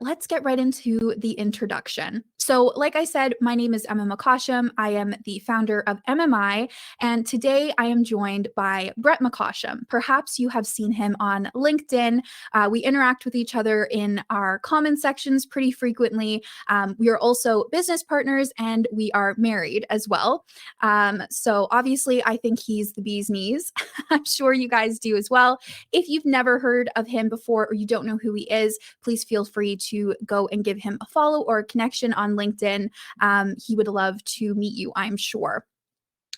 Let's get right into the introduction. So like I said, my name is Emma McCosham. I am the founder of MMI, and today I am joined by Brett McCosham. Perhaps you have seen him on LinkedIn. We interact with each other in our comment sections pretty frequently. We are also business partners and we are married as well. So obviously I think he's the bee's knees. I'm sure you guys do as well. If you've never heard of him before or you don't know who he is, please feel free to go and give him a follow or a connection on LinkedIn. He would love to meet you, I'm sure.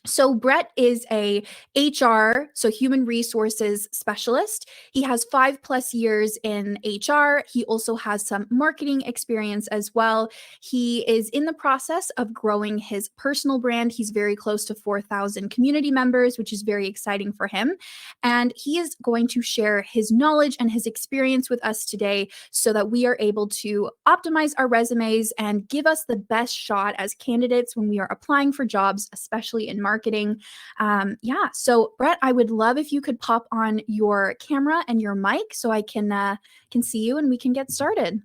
So Brett is a HR, so human resources specialist. He has 5+ years in HR. He also has some marketing experience as well. He is in the process of growing his personal brand. He's very close to 4,000 community members, which is very exciting for him. And he is going to share his knowledge and his experience with us today so that we are able to optimize our resumes and give us the best shot as candidates when we are applying for jobs, especially in marketing. So Brett, I would love if you could pop on your camera and your mic so I can see you and we can get started.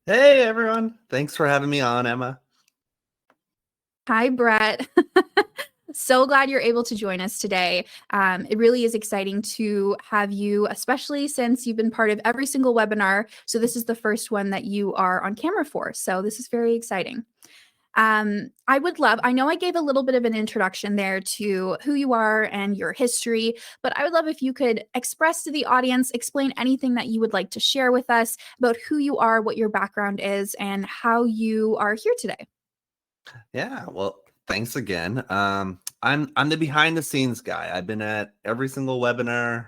Hey everyone, thanks for having me on, Emma. Hi, Brett. So glad you're able to join us today. It really is exciting to have you, especially since you've been part of every single webinar. So this is the first one that you are on camera for. So this is very exciting. I know I gave a little bit of an introduction there to who you are and your history, but I would love if you could express to the audience, explain anything that you would like to share with us about who you are, what your background is, and how you are here today. Yeah, well, thanks again. I'm the behind the scenes guy. I've been at every single webinar,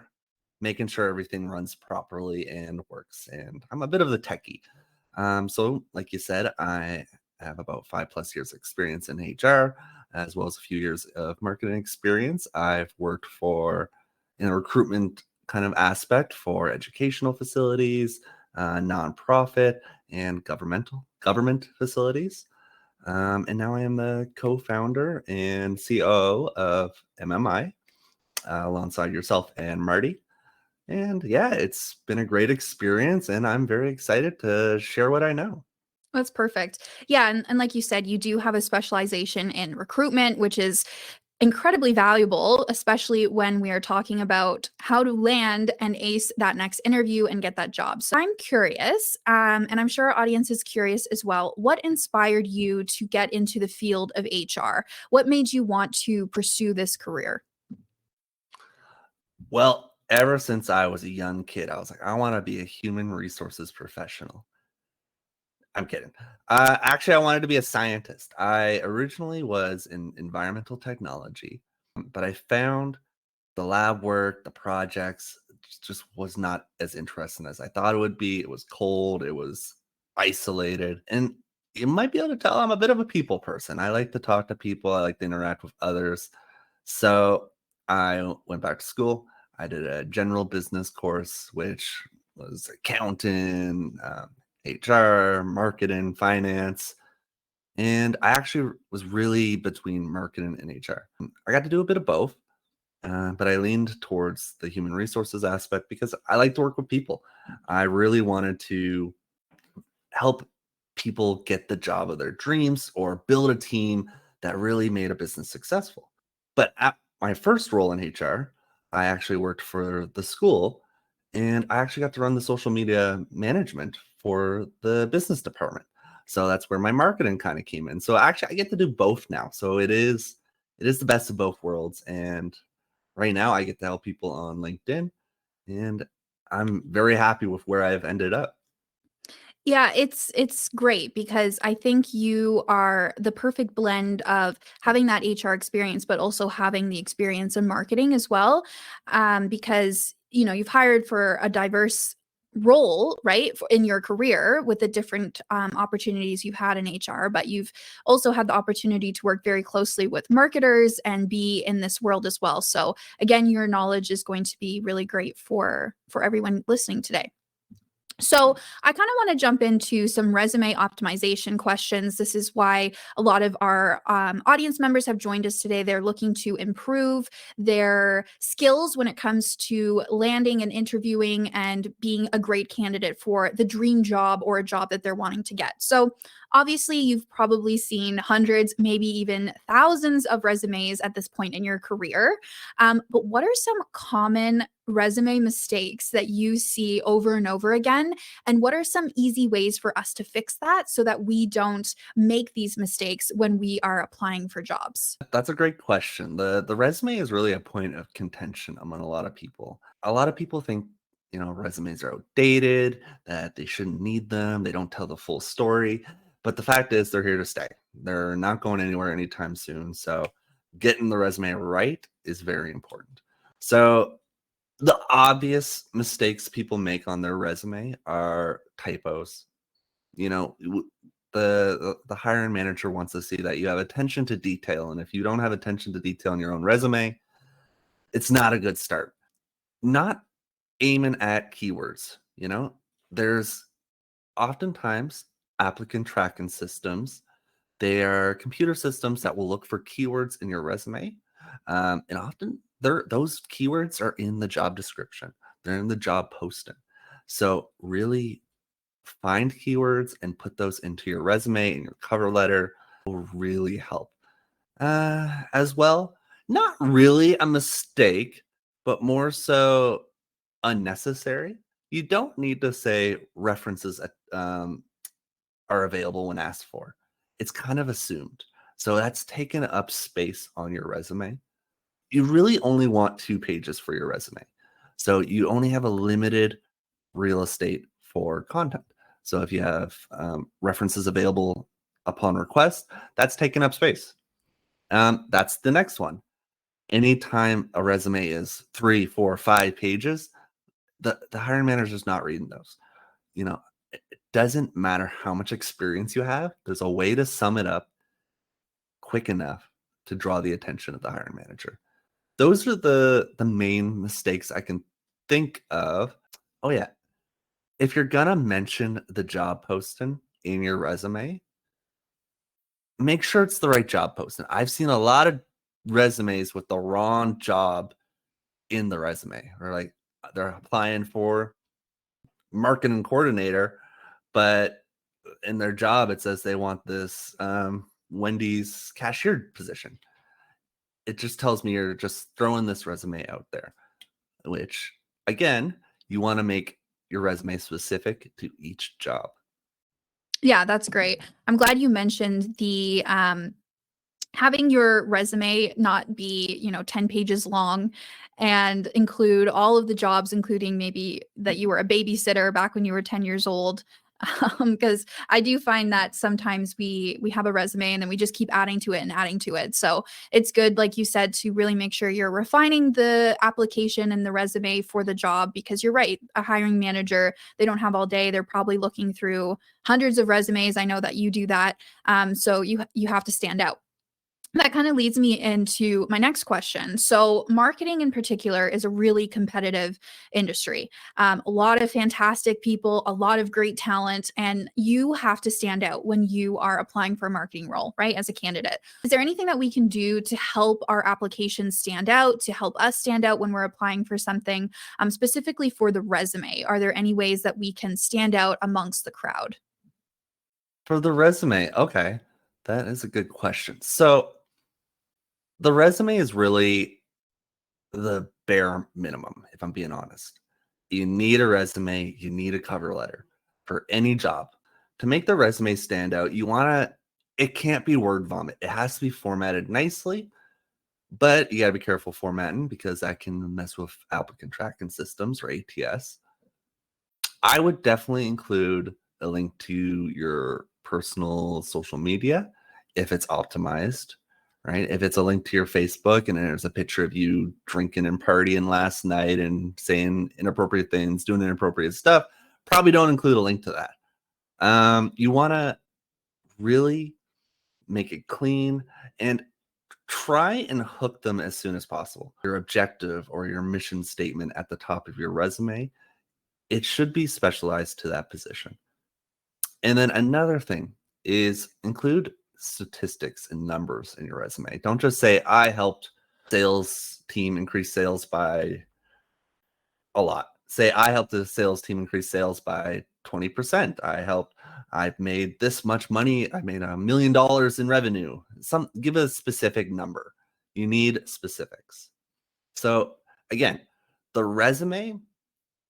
making sure everything runs properly and works. And I'm a bit of the techie. So like you said, I have about 5+ years experience in HR, as well as a few years of marketing experience. I've worked in a recruitment kind of aspect for educational facilities, nonprofit, and government facilities. And now I am the co-founder and COO of MMI, alongside yourself and Marty. And yeah, it's been a great experience, and I'm very excited to share what I know. That's perfect. Yeah. And like you said, you do have a specialization in recruitment, which is incredibly valuable, especially when we are talking about how to land and ace that next interview and get that job. So I'm curious, and I'm sure our audience is curious as well. What inspired you to get into the field of HR? What made you want to pursue this career? Well, ever since I was a young kid, I was like, I want to be a human resources professional. I'm kidding. Actually, I wanted to be a scientist. I originally was in environmental technology, but I found the lab work, the projects just was not as interesting as I thought it would be. It was cold, it was isolated, and you might be able to tell I'm a bit of a people person. I like to talk to people, I like to interact with others. So I went back to school. I did a general business course, which was accounting, HR, marketing, finance. And I actually was really between marketing and HR. I got to do a bit of both, but I leaned towards the human resources aspect because I like to work with people. I really wanted to help people get the job of their dreams or build a team that really made a business successful. But at my first role in HR, I actually worked for the school, and I actually got to run the social media management for the business department. So that's where my marketing kind of came in. So actually I get to do both now. So it is the best of both worlds. And right now I get to help people on LinkedIn, and I'm very happy with where I've ended up. Yeah, it's great because I think you are the perfect blend of having that HR experience, but also having the experience in marketing as well. Because you've hired for a diverse role, right, in your career with the different opportunities you've had in HR, but you've also had the opportunity to work very closely with marketers and be in this world as well. So again, your knowledge is going to be really great for everyone listening today. So I kind of want to jump into some resume optimization questions. This is why a lot of our audience members have joined us today. They're looking to improve their skills when it comes to landing and interviewing and being a great candidate for the dream job or a job that they're wanting to get. So obviously, you've probably seen hundreds, maybe even thousands of resumes at this point in your career. But what are some common resume mistakes that you see over and over again? And what are some easy ways for us to fix that so that we don't make these mistakes when we are applying for jobs? That's a great question. The resume is really a point of contention among a lot of people. A lot of people think, resumes are outdated, that they shouldn't need them, they don't tell the full story. But the fact is they're here to stay. They're not going anywhere anytime soon. So getting the resume right is very important. So the obvious mistakes people make on their resume are typos. You know, the hiring manager wants to see that you have attention to detail, and if you don't have attention to detail in your own resume, it's not a good start. Not aiming at keywords, there's oftentimes applicant tracking systems. They are computer systems that will look for keywords in your resume, and often those keywords are in the job description. They're in the job posting. So really find keywords and put those into your resume and your cover letter will really help. As well, not really a mistake, but more so unnecessary. You don't need to say references are available when asked for. It's kind of assumed. So that's taken up space on your resume. You really only want 2 pages for your resume. So you only have a limited real estate for content. So if you have references available upon request, that's taking up space. That's the next one. Anytime a resume is 3, 4, 5 pages, the hiring manager is not reading those. It doesn't matter how much experience you have. There's a way to sum it up quick enough to draw the attention of the hiring manager. Those are the main mistakes I can think of. Oh yeah, if you're gonna mention the job posting in your resume, make sure it's the right job posting. I've seen a lot of resumes with the wrong job in the resume, or like they're applying for marketing coordinator, but in their job it says they want this Wendy's cashier position. It just tells me you're just throwing this resume out there, which again, you want to make your resume specific to each job. Yeah, that's great. I'm glad you mentioned the having your resume not be, 10 pages long and include all of the jobs, including maybe that you were a babysitter back when you were 10 years old. Because I do find that sometimes we have a resume and then we just keep adding to it and adding to it. So it's good, like you said, to really make sure you're refining the application and the resume for the job, because you're right. A hiring manager, they don't have all day. They're probably looking through hundreds of resumes. I know that you do that. So you have to stand out. That kind of leads me into my next question. So, marketing in particular is a really competitive industry. A lot of fantastic people, a lot of great talent, and you have to stand out when you are applying for a marketing role, right? As a candidate. Is there anything that we can do to help our applications stand out, to help us stand out when we're applying for something, specifically for the resume? Are there any ways that we can stand out amongst the crowd? For the resume, okay, that is a good question. So the resume is really the bare minimum, if I'm being honest. You need a resume, you need a cover letter for any job. To make the resume stand out, it can't be word vomit. It has to be formatted nicely, but you got to be careful formatting because that can mess with applicant tracking systems or ATS. I would definitely include a link to your personal social media if it's optimized, right? If it's a link to your Facebook and there's a picture of you drinking and partying last night and saying inappropriate things, doing inappropriate stuff, probably don't include a link to that. You want to really make it clean and try and hook them as soon as possible. Your objective or your mission statement at the top of your resume, it should be specialized to that position. And then another thing is include statistics and numbers in your resume. Don't just say, I helped sales team increase sales by a lot. Say, I helped the sales team increase sales by 20%. I've made this much money. I made $1 million in revenue. Give a specific number. You need specifics. So again, the resume,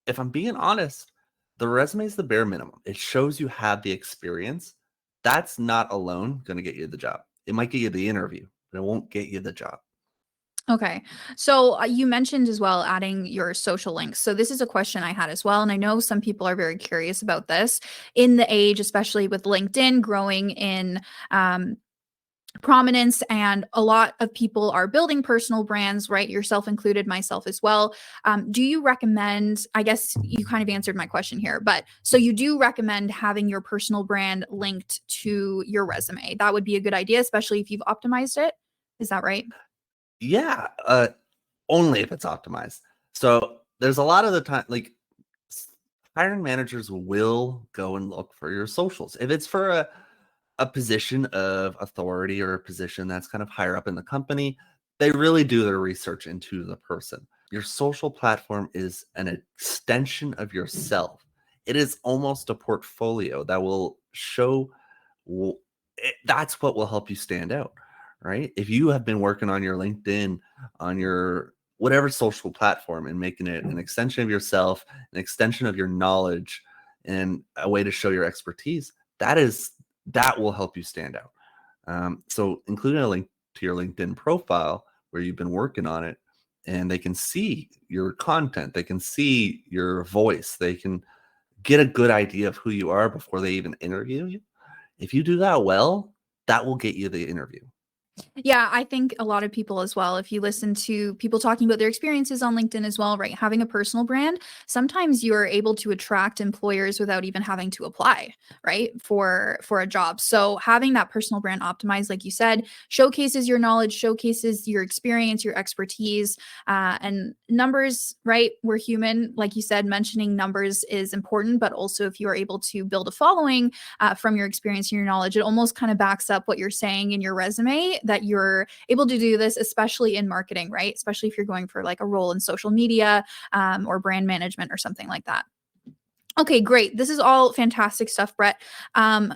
if I'm being honest, the resume is the bare minimum. It shows you have the experience. That's not alone going to get you the job. It might get you the interview, but it won't get you the job. Okay. So you mentioned as well adding your social links. So this is a question I had as well. And I know some people are very curious about this in the age, especially with LinkedIn growing in prominence, and a lot of people are building personal brands, right? Yourself included, myself as well. Do you recommend, I guess you kind of answered my question here, but so you do recommend having your personal brand linked to your resume? That would be a good idea, especially if you've optimized it. Is that right? Yeah, only if it's optimized. So there's a lot of the time, like hiring managers will go and look for your socials. If it's for a position of authority or a position that's kind of higher up in the company, they really do their research into the person. Your social platform is an extension of yourself. It is almost a portfolio that will show that's what will help you stand out, right? If you have been working on your LinkedIn, on your whatever social platform and making it an extension of yourself, an extension of your knowledge, and a way to show your expertise, that will help you stand out. So including a link to your LinkedIn profile where you've been working on it, and they can see your content, they can see your voice, they can get a good idea of who you are before they even interview you. If you do that well, that will get you the interview. Yeah, I think a lot of people as well, if you listen to people talking about their experiences on LinkedIn as well, right? Having a personal brand, sometimes you're able to attract employers without even having to apply, right? For a job. So having that personal brand optimized, like you said, showcases your knowledge, showcases your experience, your expertise, and numbers, right? We're human. Like you said, mentioning numbers is important, but also if you are able to build a following from your experience and your knowledge, it almost kind of backs up what you're saying in your resume that you're able to do this, especially in marketing, right? Especially if you're going for like a role in social media or brand management or something like that. Okay, great. This is all fantastic stuff, Brett.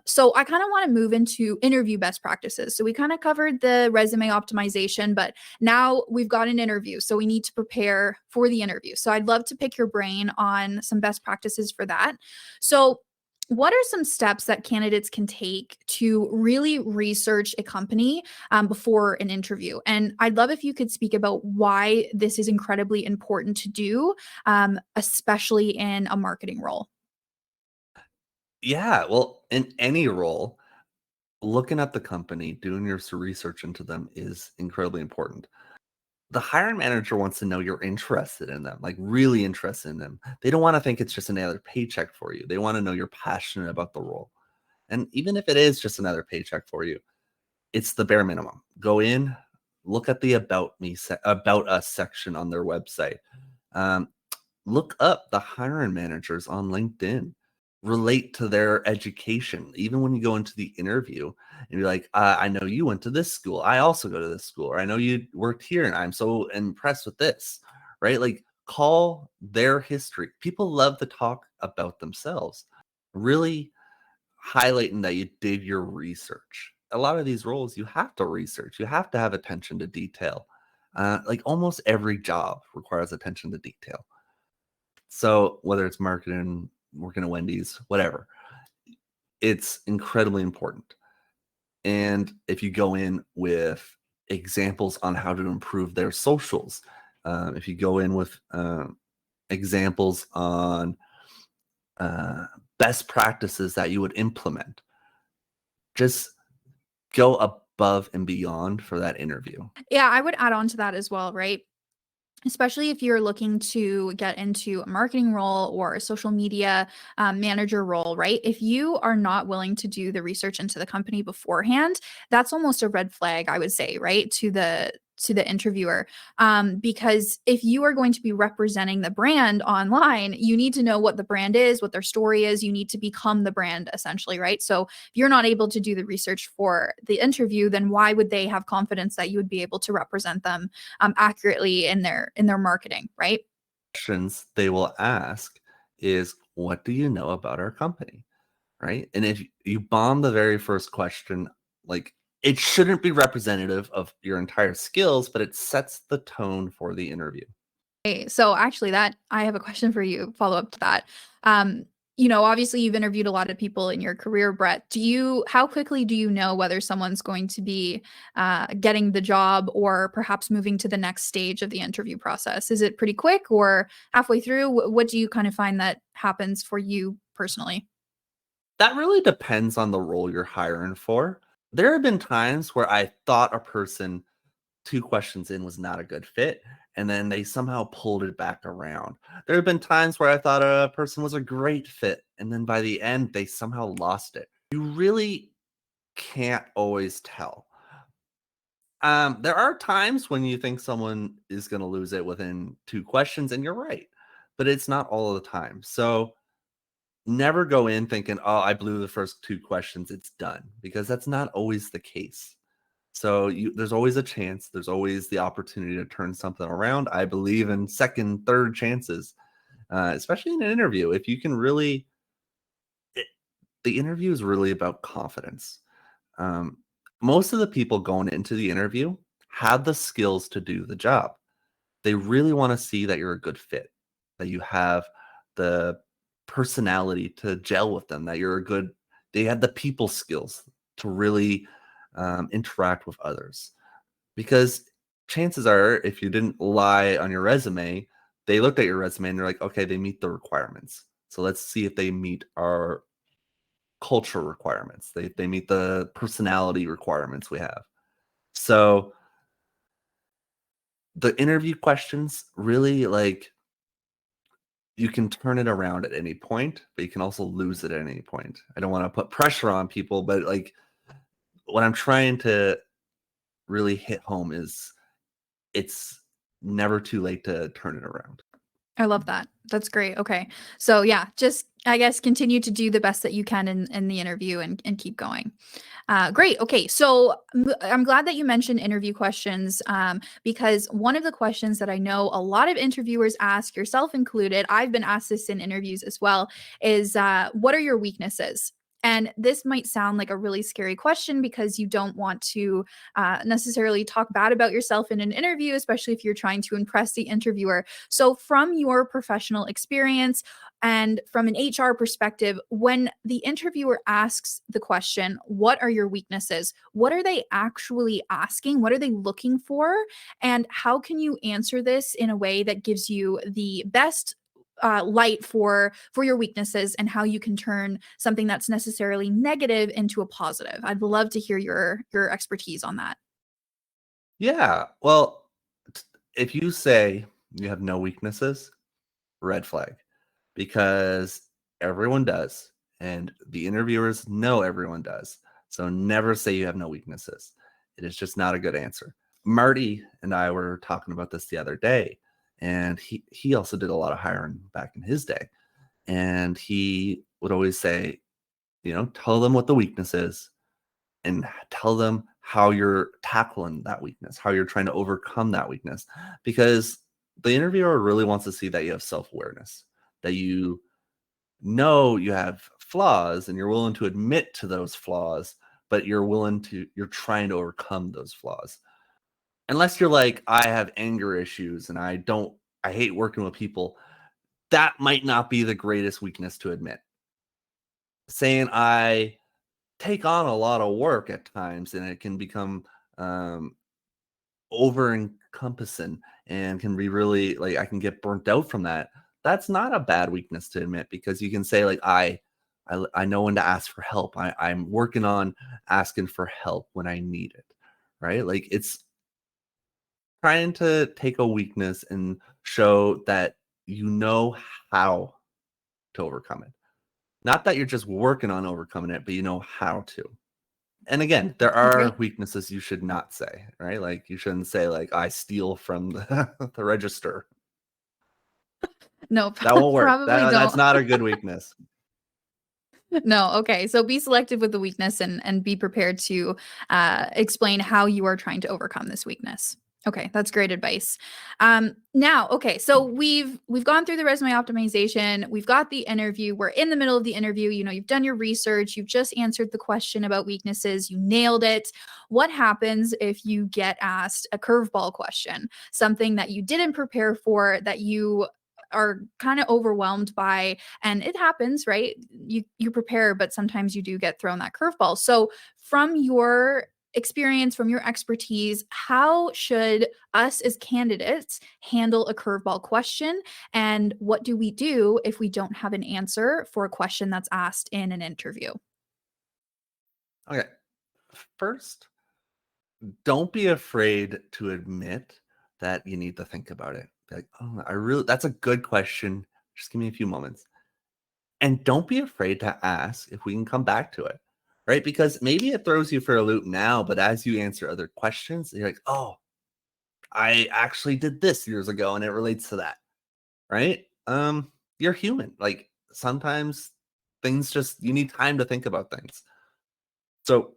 So I kind of want to move into interview best practices. So we kind of covered the resume optimization, but now we've got an interview. So we need to prepare for the interview. So I'd love to pick your brain on some best practices for that. So what are some steps that candidates can take to really research a company before an interview? And I'd love if you could speak about why this is incredibly important to do, especially in a marketing role. Yeah, well, in any role, looking at the company, doing your research into them is incredibly important. The hiring manager wants to know you're interested in them, like really interested in them. They don't want to think it's just another paycheck for you. They want to know you're passionate about the role. And even if it is just another paycheck for you, it's the bare minimum. Go in, look at the about us section on their website. Um, Look up the hiring managers on LinkedIn. Relate to their education. Even when you go into the interview and you're like, I know you went to this school. I also go to this school. Or I know you worked here and I'm so impressed with this, right? Like call their history. People love to talk about themselves. Really highlighting that you did your research. A lot of these roles, you have to research. You have to have attention to detail. Like almost every job requires attention to detail. So whether it's marketing, working at Wendy's, whatever, it's incredibly important. And if you go in with examples on how to improve their socials, if you go in with examples on best practices that you would implement, just go above and beyond for that interview. Yeah, I would add on to that as well, right? Especially if you're looking to get into a marketing role or a social media manager role, right? If you are not willing to do the research into the company beforehand, that's almost a red flag, I would say, right? To to the interviewer, because if you are going to be representing the brand online, you need to know what the brand is, what their story is. You need to become the brand essentially, right? So if you're not able to do the research for the interview, then why would they have confidence that you would be able to represent them accurately in their marketing, right? Questions they will ask is, what do you know about our company? Right? And if you bomb the very first question, like, it shouldn't be representative of your entire skills, but it sets the tone for the interview. Okay, so actually that I have a question for you, follow up to that. Obviously you've interviewed a lot of people in your career, Brett. How quickly do you know whether someone's going to be getting the job or perhaps moving to the next stage of the interview process? Is it pretty quick or halfway through? What do you kind of find that happens for you personally? That really depends on the role you're hiring for. There have been times where I thought a person 2 questions in was not a good fit, and then they somehow pulled it back around. There have been times where I thought a person was a great fit, and then by the end, they somehow lost it. You really can't always tell. There are times when you think someone is gonna lose it within 2 questions, and you're right, but it's not all of the time. So, never go in thinking, "Oh, I blew the first 2 questions, it's done," because that's not always the case. So there's always a chance. There's always the opportunity to turn something around. I believe in second, third chances, especially in an interview. If you can really, it, the interview is really about confidence. Um, Most of the people going into the interview have the skills to do the job. They really want to see that you're a good fit, that you have the personality to gel with them, that they have the people skills to really interact with others. Because chances are, if you didn't lie on your resume, they looked at your resume and they're like, okay, they meet the requirements. So let's see if they meet our culture requirements. They meet the personality requirements we have. So the interview questions really, like, you can turn it around at any point, but you can also lose it at any point. I don't want to put pressure on people, but like, what I'm trying to really hit home is, it's never too late to turn it around. I love that. That's great. Okay. So yeah, just I guess continue to do the best that you can in the interview and keep going. Great. Okay. So I'm glad that you mentioned interview questions, because one of the questions that I know a lot of interviewers ask, yourself included, I've been asked this in interviews as well, is what are your weaknesses? And this might sound like a really scary question because you don't want to necessarily talk bad about yourself in an interview, especially if you're trying to impress the interviewer. So, from your professional experience, and from an HR perspective, when the interviewer asks the question, what are your weaknesses? What are they actually asking? What are they looking for? And how can you answer this in a way that gives you the best light for your weaknesses and how you can turn something that's necessarily negative into a positive? I'd love to hear your expertise on that. Yeah. Well, if you say you have no weaknesses, red flag, because everyone does. And the interviewers know everyone does. So never say you have no weaknesses. It is just not a good answer. Marty and I were talking about this the other day, and he also did a lot of hiring back in his day. And he would always say, tell them what the weakness is and tell them how you're tackling that weakness, how you're trying to overcome that weakness. Because the interviewer really wants to see that you have self awareness, that you know you have flaws and you're willing to admit to those flaws, but you're trying to overcome those flaws. Unless you're like, I have anger issues and I hate working with people, that might not be the greatest weakness to admit. Saying I take on a lot of work at times and it can become um, over encompassing and can be really, like, I can get burnt out from that. That's not a bad weakness to admit, because you can say, like, I know when to ask for help. I'm working on asking for help when I need it. Right? Like, it's trying to take a weakness and show that you know how to overcome it. Not that you're just working on overcoming it, but you know how to. And again, there Okay. are weaknesses you should not say, right? Like you shouldn't say like I steal from the, the register. No, That won't work. probably That's don't. not a good weakness. No, okay. So be selective with the weakness and be prepared to explain how you are trying to overcome this weakness. Okay, that's great advice. Now, okay, so we've gone through the resume optimization. We've got the interview. We're in the middle of the interview. You know, you've done your research. You've just answered the question about weaknesses. You nailed it. What happens if you get asked a curveball question, something that you didn't prepare for, that you are kind of overwhelmed by, and it happens, right? You prepare, but sometimes you do get thrown that curveball. So from your experience, from your expertise, how should us as candidates handle a curveball question? And what do we do if we don't have an answer for a question that's asked in an interview? Okay. First, don't be afraid to admit that you need to think about it. Be like, oh, that's a good question. Just give me a few moments. And don't be afraid to ask if we can come back to it, right? Because maybe it throws you for a loop now, but as you answer other questions, you're like, oh, I actually did this years ago and it relates to that, right? You're human. Like sometimes things just, you need time to think about things. So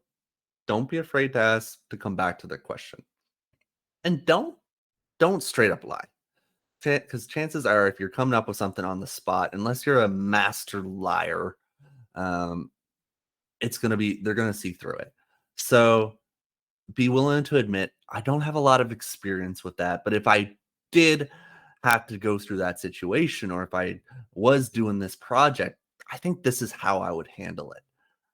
don't be afraid to ask to come back to the question. And don't straight up lie. Because chances are, if you're coming up with something on the spot, unless you're a master liar, um, it's gonna be they're gonna see through it. So be willing to admit, I don't have a lot of experience with that, but if I did have to go through that situation, or if I was doing this project, I think this is how I would handle it.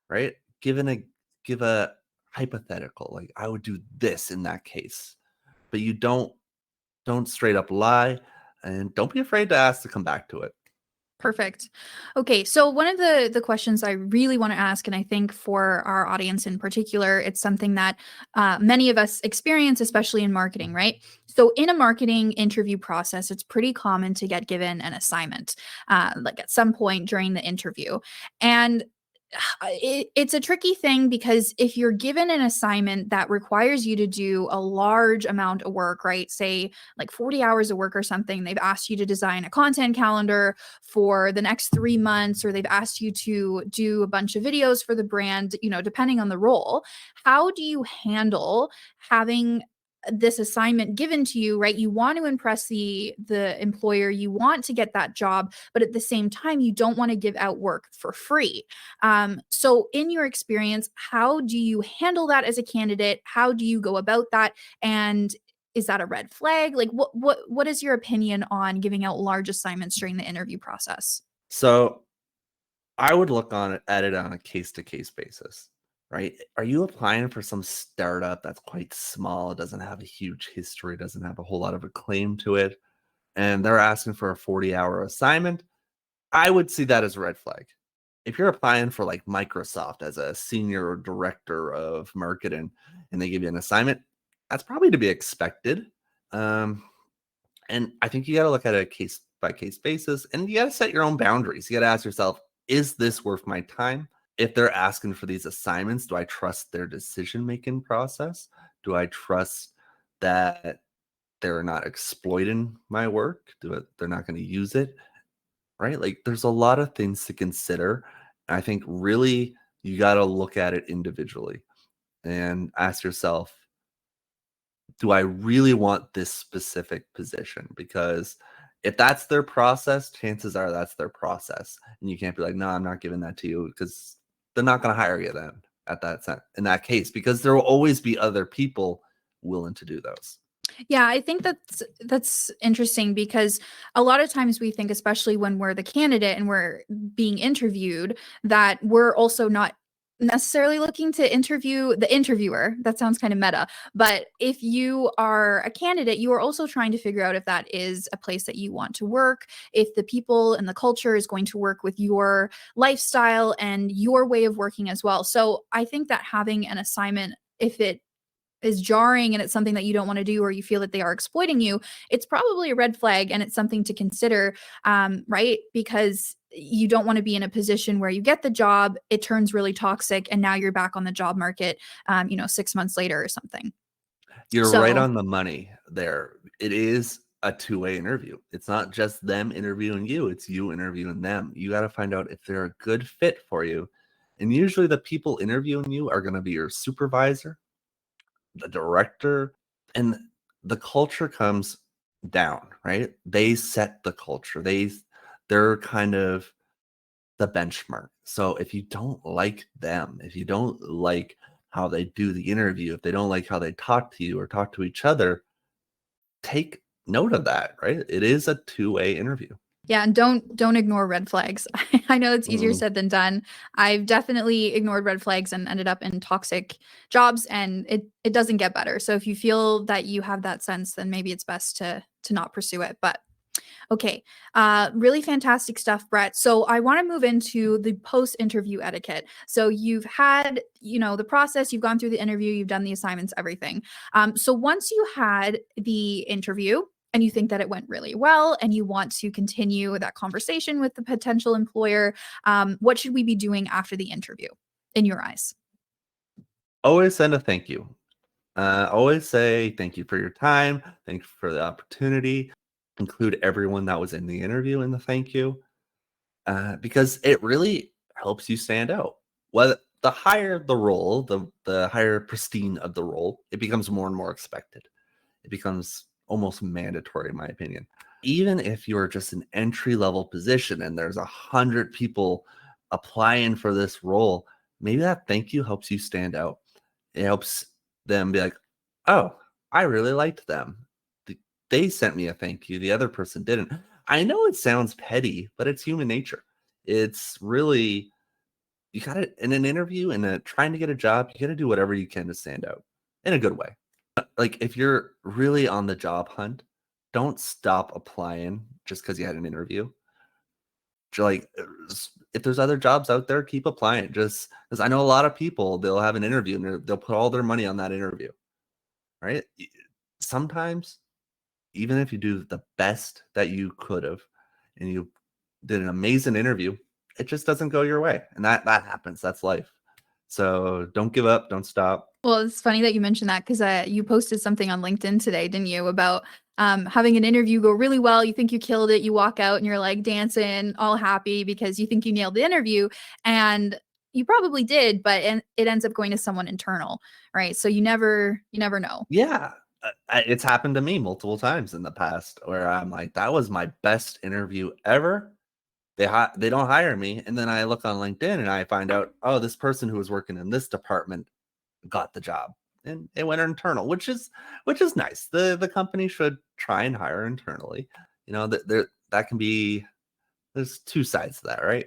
Right? Give a hypothetical, like I would do this in that case, but you don't straight up lie, and don't be afraid to ask to come back to it. Perfect. Okay, so one of the questions I really want to ask, and I think for our audience in particular, it's something that many of us experience, especially in marketing, right? So in a marketing interview process, it's pretty common to get given an assignment, like at some point during the interview, and it's a tricky thing because if you're given an assignment that requires you to do a large amount of work, right? Say like 40 hours of work or something, they've asked you to design a content calendar for the next 3 months, or they've asked you to do a bunch of videos for the brand, you know, depending on the role. How do you handle having this assignment given to you, right? You want to impress the employer, you want to get that job, but at the same time you don't want to give out work for free. So in your experience, how do you handle that as a candidate? How do you go about that? And is that a red flag? Like what is your opinion on giving out large assignments during the interview process? So I would look on it at it on a case to case basis, right? Are you applying for some startup that's quite small, doesn't have a huge history, doesn't have a whole lot of acclaim to it, and they're asking for a 40-hour assignment? I would see that as a red flag. If you're applying for like Microsoft as a senior director of marketing and they give you an assignment, that's probably to be expected. Um, and I think you got to look at a case by case basis, and you got to set your own boundaries. You got to ask yourself, is this worth my time? If they're asking for these assignments, do I trust their decision making process? Do I trust that they're not exploiting my work? They're not going to use it? Right? Like there's a lot of things to consider. I think really you got to look at it individually and ask yourself, do I really want this specific position? Because if that's their process, chances are that's their process. And you can't be like, no, I'm not giving that to you, because they're not going to hire you then in that case, because there will always be other people willing to do those. Yeah, I think that's interesting because a lot of times we think, especially when we're the candidate and we're being interviewed, that we're also not necessarily looking to interview the interviewer. That sounds kind of meta. But if you are a candidate, you are also trying to figure out if that is a place that you want to work, if the people and the culture is going to work with your lifestyle and your way of working as well. So I think that having an assignment, if it is jarring and it's something that you don't want to do, or you feel that they are exploiting you, it's probably a red flag and it's something to consider, right? Because you don't want to be in a position where you get the job, it turns really toxic, and now you're back on the job market, 6 months later or something. You're right So on the money there. It is a two-way interview. It's not just them interviewing you, it's you interviewing them. You got to find out if they're a good fit for you. And usually the people interviewing you are going to be your supervisor, the director, and the culture comes down, right? They set the culture. They're kind of the benchmark. So if you don't like them, if you don't like how they do the interview, if they don't like how they talk to you or talk to each other, take note of that, right? It is a two-way interview. yeah, and don't ignore red flags. I know it's easier Mm, said than done. I've definitely ignored red flags and ended up in toxic jobs, and it doesn't get better. So if you feel that you have that sense, then maybe it's best to not pursue it. But okay, really fantastic stuff, Brett. So I want to move into the post-interview etiquette. So you've had, the process, you've gone through the interview, you've done the assignments, everything. So once you had the interview and you think that it went really well and you want to continue that conversation with the potential employer, what should we be doing after the interview in your eyes? always send a thank you. Always say thank you for your time. Thank you for the opportunity. Include everyone that was in the interview in the thank you, because it really helps you stand out. Well, the higher the role, the higher pristine of the role, it becomes more and more expected. It becomes almost mandatory, in my opinion. Even if you're just an entry level position and there's 100 people applying for this role, maybe that thank you helps you stand out. It helps them be like, oh, I really liked them. They sent me a thank you. The other person didn't. I know it sounds petty, but it's human nature. It's really, you got to, in an interview and trying to get a job, you got to do whatever you can to stand out in a good way. Like if you're really on the job hunt, don't stop applying just because you had an interview. Like if there's other jobs out there, keep applying. Just because I know a lot of people, they'll have an interview and they'll put all their money on that interview, right? Sometimes, even if you do the best that you could have, and you did an amazing interview, it just doesn't go your way, and that happens. That's life. So don't give up. Don't stop. Well, it's funny that you mentioned that because you posted something on LinkedIn today, didn't you, about having an interview go really well. You think you killed it. You walk out and you're like dancing, all happy because you think you nailed the interview. And you probably did, but it ends up going to someone internal, right? So you never know. Yeah, it's happened to me multiple times in the past where I'm like, that was my best interview ever. They don't hire me, and then I look on LinkedIn and I find out, oh, this person who was working in this department got the job, and it went internal, which is nice. The company should try and hire internally. That can be, there's two sides to that, right?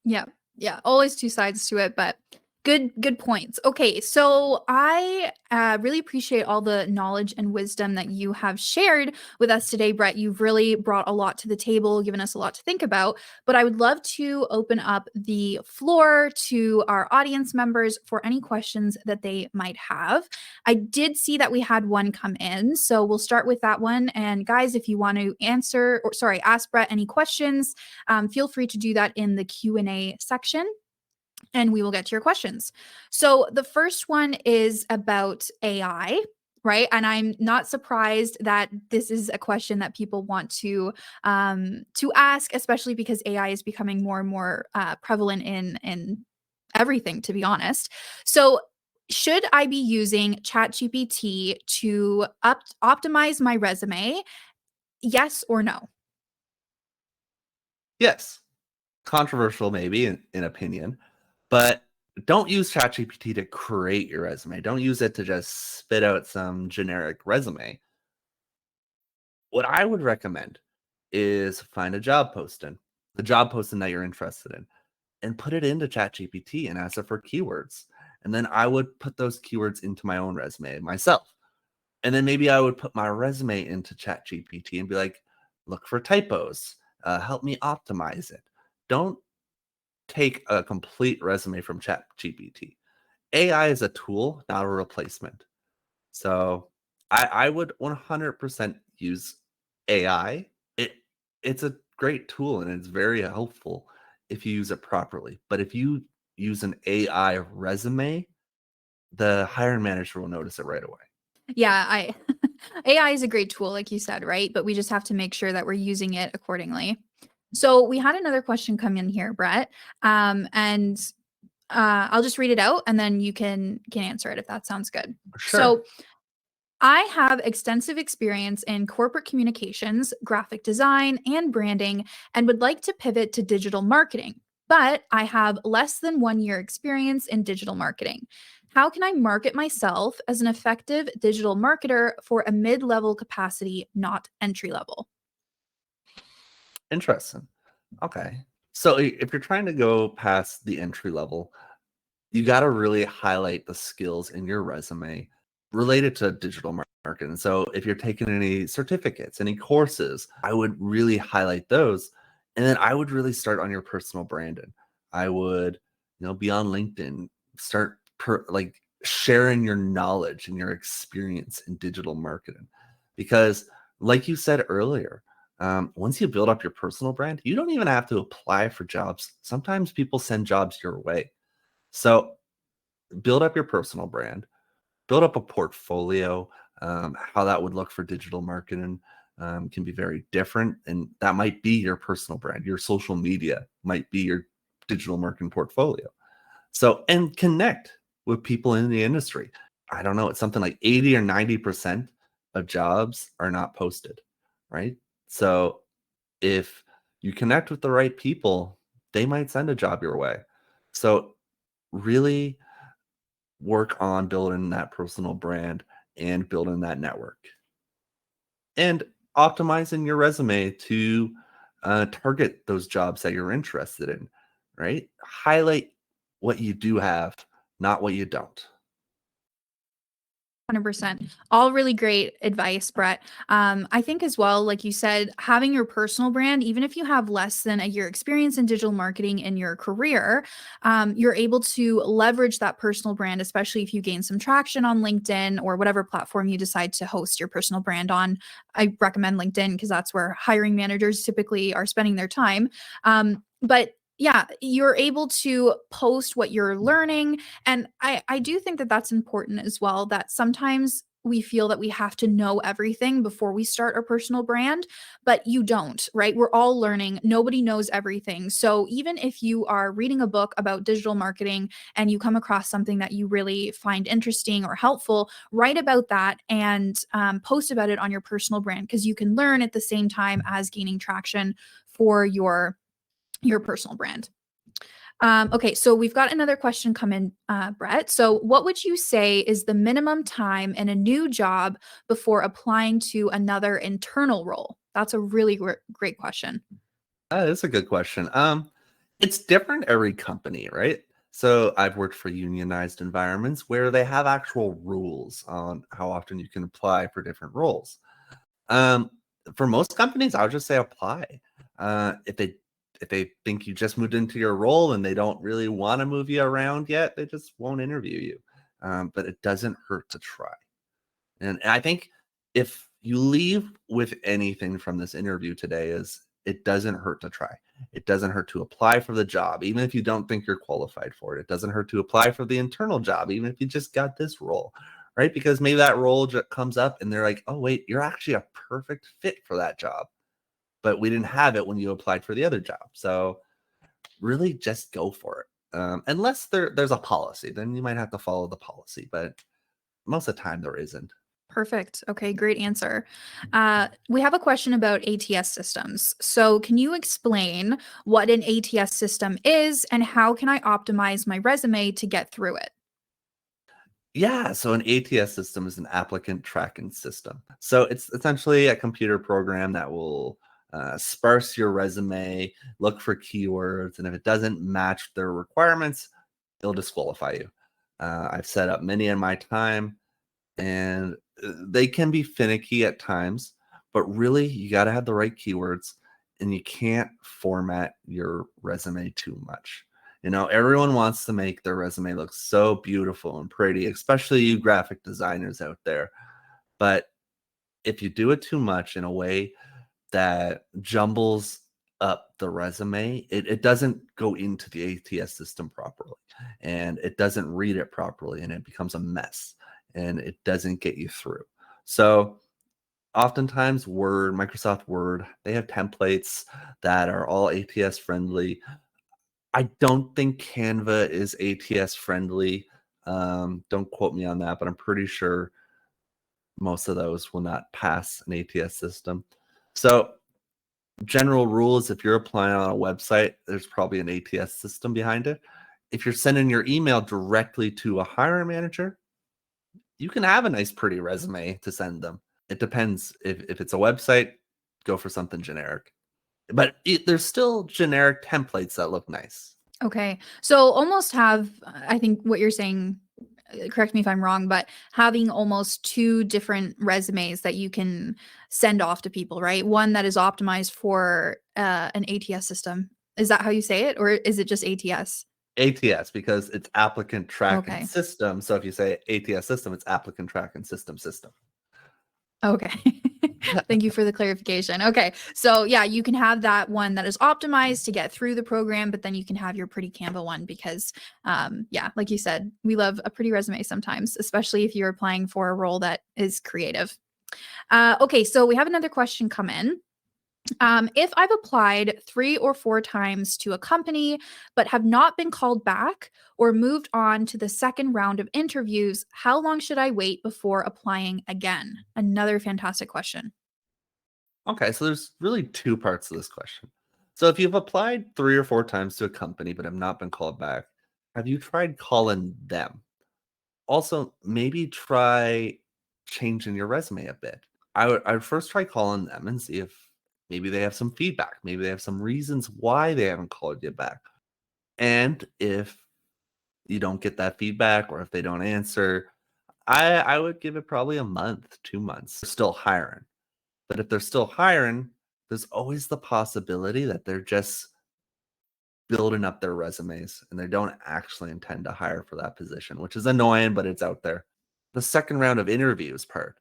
Yeah. Yeah. Always two sides to it, but good points. Okay. So I really appreciate all the knowledge and wisdom that you have shared with us today, Brett. You've really brought a lot to the table, given us a lot to think about. But I would love to open up the floor to our audience members for any questions that they might have. I did see that we had one come in. So we'll start with that one. And guys, if you want to ask Brett any questions, feel free to do that in the Q&A section and we will get to your questions. So the first one is about AI, right? And I'm not surprised that this is a question that people want to ask, especially because AI is becoming more and more prevalent in everything, to be honest. So should I be using ChatGPT to optimize my resume? Yes or no? Yes, controversial maybe in opinion, but don't use ChatGPT to create your resume. Don't use it to just spit out some generic resume. What I would recommend is find a job posting, the job posting that you're interested in, and put it into ChatGPT and ask it for keywords. And then I would put those keywords into my own resume myself. And then maybe I would put my resume into ChatGPT and be like, look for typos, help me optimize it. Don't take a complete resume from ChatGPT. AI is a tool, not a replacement. So I would 100% use AI. It's a great tool and it's very helpful if you use it properly. But if you use an AI resume, the hiring manager will notice it right away. Yeah, I AI is a great tool, like you said, right? But we just have to make sure that we're using it accordingly. So we had another question come in here, Brett, and I'll just read it out, and then you can answer it if that sounds good. Sure. So I have extensive experience in corporate communications, graphic design, and branding, and would like to pivot to digital marketing. But I have less than 1 year experience in digital marketing. How can I market myself as an effective digital marketer for a mid level capacity, not entry level? Interesting. Okay. So if you're trying to go past the entry level, you got to really highlight the skills in your resume related to digital marketing. So if you're taking any certificates, any courses, I would really highlight those. And then I would really start on your personal branding. I would, be on LinkedIn, start like sharing your knowledge and your experience in digital marketing. Because like you said earlier, once you build up your personal brand, you don't even have to apply for jobs. Sometimes people send jobs your way. So build up your personal brand, build up a portfolio. How that would look for digital marketing can be very different. And that might be your personal brand. Your social media might be your digital marketing portfolio. So, and connect with people in the industry. I don't know, it's something like 80 or 90% of jobs are not posted, right? So, if you connect with the right people, they might send a job your way. So, really work on building that personal brand and building that network and optimizing your resume to target those jobs that you're interested in, right? Highlight what you do have, not what you don't. 100%. All really great advice, Brett. I think as well, like you said, having your personal brand, even if you have less than a year experience in digital marketing in your career, you're able to leverage that personal brand, especially if you gain some traction on LinkedIn or whatever platform you decide to host your personal brand on. I recommend LinkedIn because that's where hiring managers typically are spending their time. But yeah, you're able to post what you're learning, and I do think that that's important as well, that sometimes we feel that we have to know everything before we start our personal brand, but you don't, right? We're all learning. Nobody knows everything. So even if you are reading a book about digital marketing and you come across something that you really find interesting or helpful, write about that and post about it on your personal brand because you can learn at the same time as gaining traction for your personal brand. Okay, so we've got another question come in, Brett. So, what would you say is the minimum time in a new job before applying to another internal role? That's a really great question. That's a good question. It's different every company, right? So I've worked for unionized environments where they have actual rules on how often you can apply for different roles. Um, for most companies, I would just say apply. If they think you just moved into your role and they don't really want to move you around yet, they just won't interview you. But it doesn't hurt to try. And I think if you leave with anything from this interview today is it doesn't hurt to try. It doesn't hurt to apply for the job, even if you don't think you're qualified for it. It doesn't hurt to apply for the internal job, even if you just got this role, right? Because maybe that role comes up and they're like, oh, wait, you're actually a perfect fit for that job. But we didn't have it when you applied for the other job. So really just go for it. Unless there's a policy, then you might have to follow the policy. But most of the time, there isn't. Perfect. Okay, great answer. We have a question about ATS systems. So, can you explain what an ATS system is and how can I optimize my resume to get through it? Yeah, so an ATS system is an applicant tracking system. So it's essentially a computer program that will sparse your resume, look for keywords, and if it doesn't match their requirements, it'll disqualify you. I've set up many in my time, and they can be finicky at times, but really you got to have the right keywords and you can't format your resume too much. Everyone wants to make their resume look so beautiful and pretty, especially you graphic designers out there. But if you do it too much in a way that jumbles up the resume, it doesn't go into the ATS system properly, and it doesn't read it properly, and it becomes a mess, and it doesn't get you through. So oftentimes Microsoft Word, they have templates that are all ATS friendly. I don't think Canva is ATS friendly. Don't quote me on that, but I'm pretty sure most of those will not pass an ATS system. So general rule is if you're applying on a website, there's probably an ATS system behind it. If you're sending your email directly to a hiring manager, you can have a nice, pretty resume to send them. It depends. If it's a website, go for something generic. But there's still generic templates that look nice. Okay. So almost have, I think what you're saying, correct me if I'm wrong, but having almost two different resumes that you can send off to people, right? One that is optimized for an ATS system. Is that how you say it? Or is it just ATS? ATS, because it's applicant tracking Okay. system. So if you say ATS system, it's applicant tracking system. Okay. Thank you for the clarification. Okay. So yeah, you can have that one that is optimized to get through the program, but then you can have your pretty Canva one because yeah, like you said, we love a pretty resume sometimes, especially if you're applying for a role that is creative. Okay, so we have another question come in. If I've applied 3 or 4 times to a company but have not been called back or moved on to the second round of interviews, how long should I wait before applying again? Another fantastic question. Okay, so there's really two parts to this question. So if you've applied 3 or 4 times to a company but have not been called back, have you tried calling them? Also, maybe try changing your resume a bit. I would first try calling them and see if maybe they have some feedback. Maybe they have some reasons why they haven't called you back. And if you don't get that feedback or if they don't answer, I would give it probably a month, 2 months. They're still hiring. But if they're still hiring, there's always the possibility that they're just building up their resumes and they don't actually intend to hire for that position, which is annoying, but it's out there. The second round of interviews part.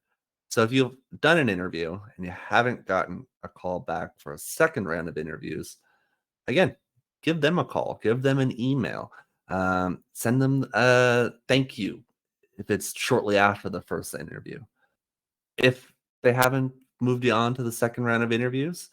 So if you've done an interview and you haven't gotten a call back for a second round of interviews, again, give them a call, give them an email, send them a thank you if it's shortly after the first interview. If they haven't moved you on to the second round of interviews,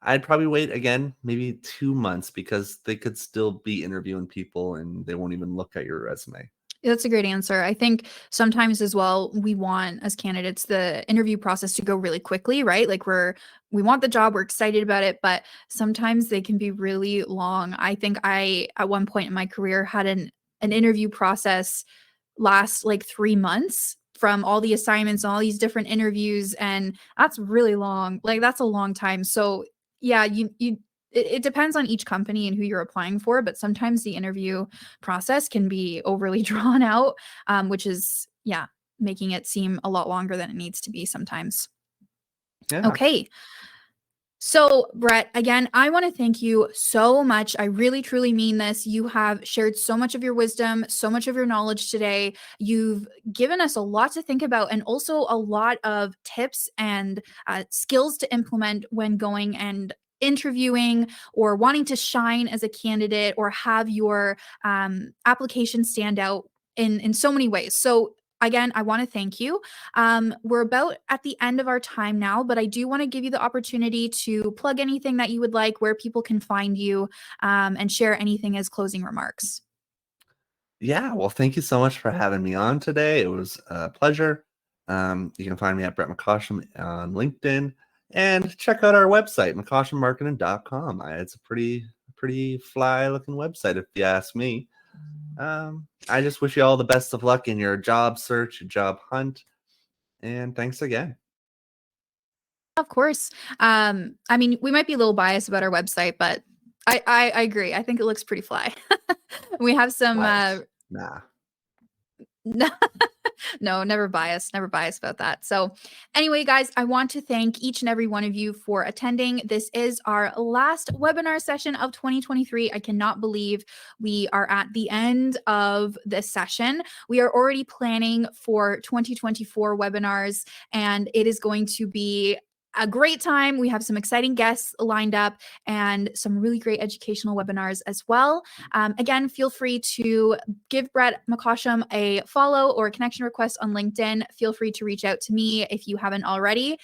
I'd probably wait again, maybe 2 months because they could still be interviewing people and they won't even look at your resume. That's a great answer. I think sometimes as well, we want as candidates the interview process to go really quickly, right? Like we want the job, we're excited about it, but sometimes they can be really long. I think I at one point in my career had an interview process last like 3 months from all the assignments and all these different interviews, and that's really long. Like that's a long time. So yeah, it depends on each company and who you're applying for, but sometimes the interview process can be overly drawn out, which is, yeah, making it seem a lot longer than it needs to be sometimes. Yeah. Okay. So, Brett, again, I want to thank you so much. I really, truly mean this. You have shared so much of your wisdom, so much of your knowledge today. You've given us a lot to think about and also a lot of tips and skills to implement when going and interviewing or wanting to shine as a candidate or have your application stand out in so many ways. So, again, I want to thank you. We're about at the end of our time now, but I do want to give you the opportunity to plug anything that you would like, where people can find you, and share anything as closing remarks. Yeah. Well, thank you so much for having me on today. It was a pleasure. You can find me at Brett McCosham on LinkedIn and check out our website, McCosham.marketing.com. It's a pretty fly looking website, if you ask me. I just wish you all the best of luck in your job search, your job hunt, and thanks again. Of course. I mean, we might be a little biased about our website, but I agree. I think it looks pretty fly. We have some Bias. Nah. no, never biased about that. So, anyway, guys, I want to thank each and every one of you for attending. This is our last webinar session of 2023. I cannot believe we are at the end of this session. We are already planning for 2024 webinars, and it is going to be a great time. We have some exciting guests lined up and some really great educational webinars as well. Again, feel free to give Brett McCosham a follow or a connection request on LinkedIn. Feel free to reach out to me if you haven't already.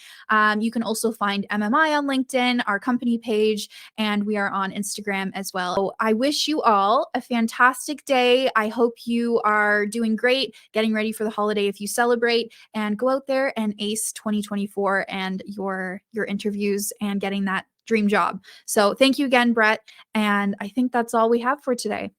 You can also find MMI on LinkedIn, our company page, and we are on Instagram as well. So I wish you all a fantastic day. I hope you are doing great, getting ready for the holiday if you celebrate, and go out there and ace 2024 and your interviews and getting that dream job. So thank you again, Brett. And I think that's all we have for today.